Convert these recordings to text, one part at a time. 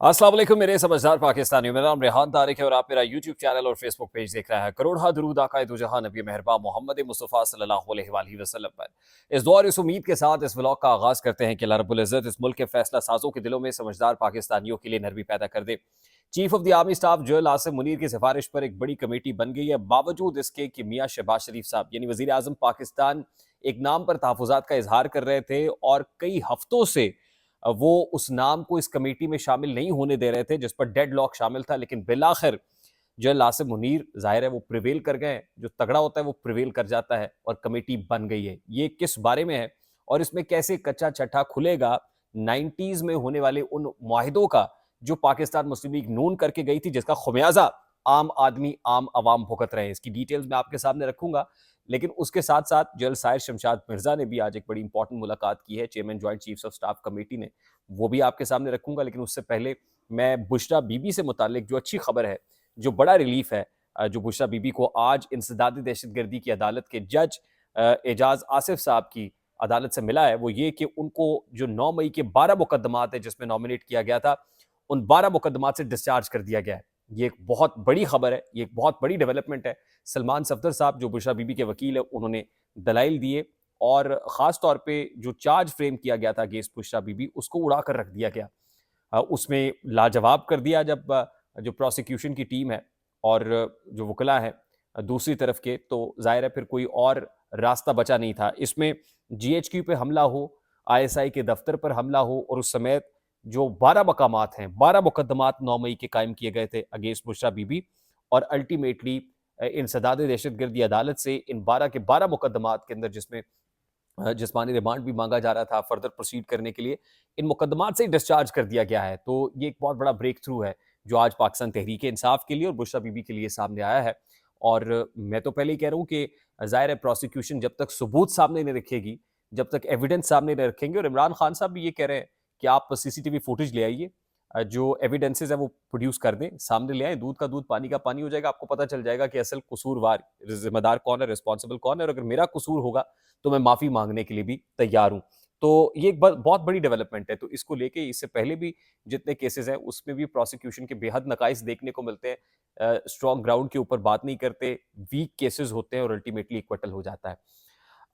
अस्सलाम वालेकुम मेरे समझदार पाकिस्तानियों, मेरा नाम रेहान तारिक है और आप मेरा यूट्यूब चैनल और फेसबुक पेज देख रहे हैं। करोड़हा दरूद आका दो जहां नबी मेहरबान मोहम्मद मुस्तफ़ा सल्लल्लाहु अलैहि वसल्लम पर। इस दुआ और इस उम्मीद के साथ इस व्लॉग का आगाज़ करते हैं कि अल्लाह रब्बुल इज़्ज़त इस मुल्क के फैसला साजों के दिलों में समझदार पाकिस्तानियों के लिए नरमी पैदा कर दे। Chief of the army staff general Asim Munir की सिफारिश पर एक बड़ी कमेटी बन गई है, बावजूद इसके कि मियाँ शहबाज शरीफ साहब यानी वज़ीर आज़म पाकिस्तान एक नाम पर तहफ़्फ़ुज़ात का इजहार कर रहे थे और कई हफ्तों से वो उस नाम को इस कमेटी में शामिल नहीं होने दे रहे थे, जिस पर डेड लॉक शामिल था। लेकिन बिलाखिर जनरल आसिम मुनीर ज़ाहिर है वो प्रिवेल कर गए। जो तगड़ा होता है वो प्रिवेल कर जाता है और कमेटी बन गई है। ये किस बारे में है और इसमें कैसे कच्चा छठा खुलेगा 90s में होने वाले उन मुआहिदों का जो पाकिस्तान मुस्लिम लीग नून करके गई थी, जिसका खुमियाजा आम आदमी आम अवाम भुगत रहे हैं। इसकी डिटेल्स मैं आपके सामने रखूंगा। लेकिन उसके साथ साथ जनरल साहिर शमशाद मिर्जा ने भी आज एक बड़ी इंपॉर्टेंट मुलाकात की है, chairman joint chiefs of staff committee ने, वो भी आपके सामने रखूंगा। लेकिन उससे पहले मैं बुशरा बीबी से मुतालिक जो अच्छी खबर है, जो बड़ा रिलीफ है, जो बुशरा बीबी को आज इंसदादी दहशतगर्दी की अदालत के जज एजाज आसिफ साहब की अदालत से मिला है, वो ये कि उनको जो 9 मई के 12 मुकदमात है जिसमें नॉमिनेट किया गया था, उन 12 मुकदमात से डिस्चार्ज कर दिया गया है। ये एक बहुत बड़ी खबर है, ये एक बहुत बड़ी डेवलपमेंट है। सलमान सफदर साहब जो बुशरा बीबी के वकील है, उन्होंने दलाइल दिए और ख़ास तौर पे जो चार्ज फ्रेम किया गया था अगेंस्ट बुशरा बीबी, उसको उड़ा कर रख दिया गया। उसमें लाजवाब कर दिया जब जो प्रोसिक्यूशन की टीम है और जो वकला है दूसरी तरफ के, तो ज़ाहिर है फिर कोई और रास्ता बचा नहीं था। इसमें जीएचक्यू पे हमला हो, आईएसआई के दफ्तर पर हमला हो और उस समय जो 12 मकामात हैं, 12 मुकदमात 9 मई के कायम किए गए थे अगेंस्ट बुशरा बीबी और अल्टीमेटली इंसदाद दहशतगर्दी अदालत से इन 12 के 12 मुकदमात के अंदर जिसमें जिस्मानी रिमांड भी मांगा जा रहा था फर्दर प्रोसीड करने के लिए, इन मुकदमात से ही डिस्चार्ज कर दिया गया है। तो ये एक बहुत बड़ा ब्रेक थ्रू है जो आज पाकिस्तान तहरीक इंसाफ के लिए और बुशरा बीबी के लिए सामने आया है। और मैं तो पहले ही कह रहा हूँ कि ज़ाहिर है प्रोसिक्यूशन जब तक सबूत सामने नहीं रखेगी, जब तक एविडेंस सामने नहीं रखेंगे, और इमरान खान साहब भी ये कह रहे हैं कि आप सीसीटीवी फुटेज ले आइए, जो एविडेंसेस है वो प्रोड्यूस कर दें, सामने ले आए, दूध का दूध पानी का पानी हो जाएगा, आपको पता चल जाएगा कि असल कसूरवार जिम्मेदार कौन है, रिस्पॉन्सिबल कौन है, और अगर मेरा कसूर होगा तो मैं माफ़ी मांगने के लिए भी तैयार हूँ। तो ये एक बहुत बड़ी डेवलपमेंट है। तो इसको लेके इससे पहले भी जितने केसेस हैं उसमें भी प्रोसिक्यूशन के बेहद नकाइस देखने को मिलते हैं। स्ट्रॉन्ग ग्राउंड के ऊपर बात नहीं करते, वीक केसेस होते हैं और अल्टीमेटली इक्वटल हो जाता है।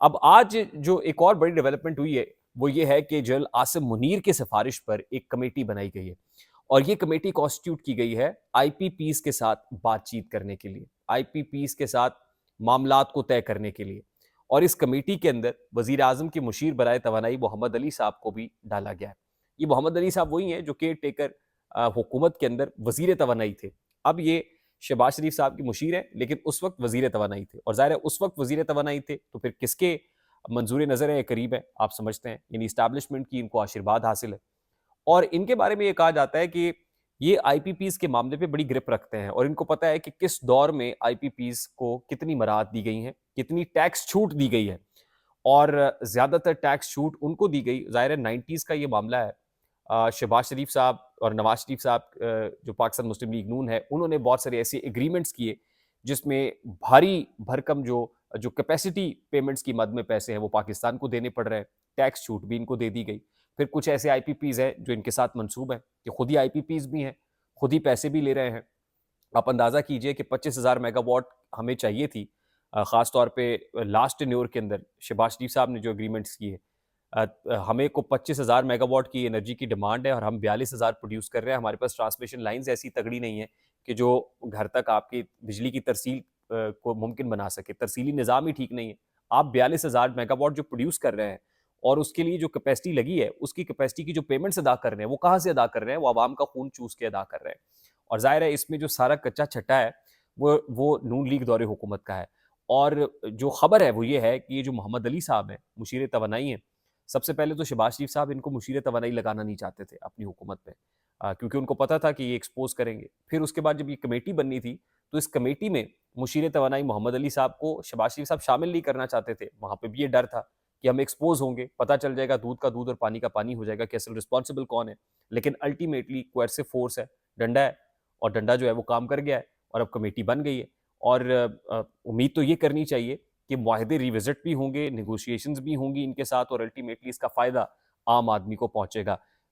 अब आज जो एक और बड़ी डेवलपमेंट हुई है वो ये है कि जनरल आसिम मुनीर की सिफारिश पर एक कमेटी बनाई गई है और ये कमेटी कॉन्स्टिट्यूट की गई है आईपीपीस के साथ बातचीत करने के लिए, आईपीपीस के साथ मामलात को तय करने के लिए। और इस कमेटी के अंदर वजीर आजम के मुशीर बराए तवानाई मोहम्मद अली साहब को भी डाला गया है। ये मोहम्मद अली साहब वही हैं जो केयर टेकर हुकूमत के अंदर वजीर तवानाई थे। अब ये शहबाज शरीफ साहब की मुशीर है, लेकिन उस वक्त वजीर तवानाई थे, और ज़ाहिर है उस वक्त वजीर तवानाई थे तो फिर किसके मंजूर नज़र है, करीब है, आप समझते हैं, यानी इस्टेब्लिशमेंट की इनको आशीर्वाद हासिल है। और इनके बारे में ये कहा जाता है कि ये आईपीपीस के मामले पे बड़ी ग्रिप रखते हैं और इनको पता है कि किस दौर में आईपीपीस को कितनी मराहत दी गई हैं, कितनी टैक्स छूट दी गई है, और ज़्यादातर टैक्स छूट उनको दी गई। ज़ाहिर है 90s का ये मामला है। शहबाज शरीफ साहब और नवाज शरीफ साहब, जो पाकिस्तान मुस्लिम लीग नून है, उन्होंने बहुत सारे ऐसे एग्रीमेंट्स किए जिसमें भारी भरकम जो जो कैपेसिटी पेमेंट्स की मद में पैसे हैं वो पाकिस्तान को देने पड़ रहे हैं, टैक्स छूट भी इनको दे दी गई। फिर कुछ ऐसे आईपीपीज हैं जो इनके साथ मंसूब हैं कि खुद ही आईपीपीज भी हैं, खुद ही पैसे भी ले रहे हैं। आप अंदाज़ा कीजिए कि 25,000 मेगावाट हमें चाहिए थी, ख़ास तौर पे लास्ट टेन्योर के अंदर शहबाज शरीफ साहब ने जो एग्रीमेंट्स किए। हमें को 25,000 मेगावाट की एनर्जी की डिमांड है और हम 42,000 प्रोड्यूस कर रहे हैं। हमारे पास ट्रांसमिशन लाइन्स ऐसी तगड़ी नहीं है कि जो घर तक आपकी बिजली की तरसील को मुमकिन बना सके। तरसीली निज़ाम ही ठीक नहीं है। आप 42,000 मेगावाट जो प्रोड्यूस कर रहे हैं और उसके लिए जो कैपेसिटी लगी है, उसकी कैपेसिटी की जो पेमेंट्स अदा कर रहे हैं, वो कहाँ से अदा कर रहे हैं? वो आवाम का खून चूस के अदा कर रहे हैं। और ज़ाहिर है इसमें जो सारा कच्चा छट्टा है, वो नून लीग दौरे हुकूमत का है। और जो खबर है वो ये है कि ये जो मोहम्मद अली साहब हैं, मुशीर तवानाई हैं, सबसे पहले तो शहबाज शरीफ साहब इनको मुशीर तवानाई लगाना नहीं चाहते थे अपनी हुकूमत में, क्योंकि उनको पता था कि ये एक्सपोज करेंगे। फिर उसके बाद जब ये कमेटी बननी थी, तो इस कमेटी में मुशीर तवानाई मोहम्मद अली साहब को शहबाज शरीफ साहब शामिल नहीं करना चाहते थे। वहाँ पे भी ये डर था कि हम एक्सपोज होंगे, पता चल जाएगा, दूध का दूध और पानी का पानी हो जाएगा कि असल रिस्पॉन्सिबल कौन है। लेकिन अल्टीमेटली कोएर्सिव फोर्स है, डंडा है, और डंडा जो है वो काम कर गया है और अब कमेटी बन गई है। और उम्मीद तो ये करनी चाहिए कि मुआहदे रिविजिट भी होंगे, नेगोशिएशंस भी होंगी इनके साथ, और अल्टीमेटली इसका फ़ायदा आम आदमी को पहुंचेगा।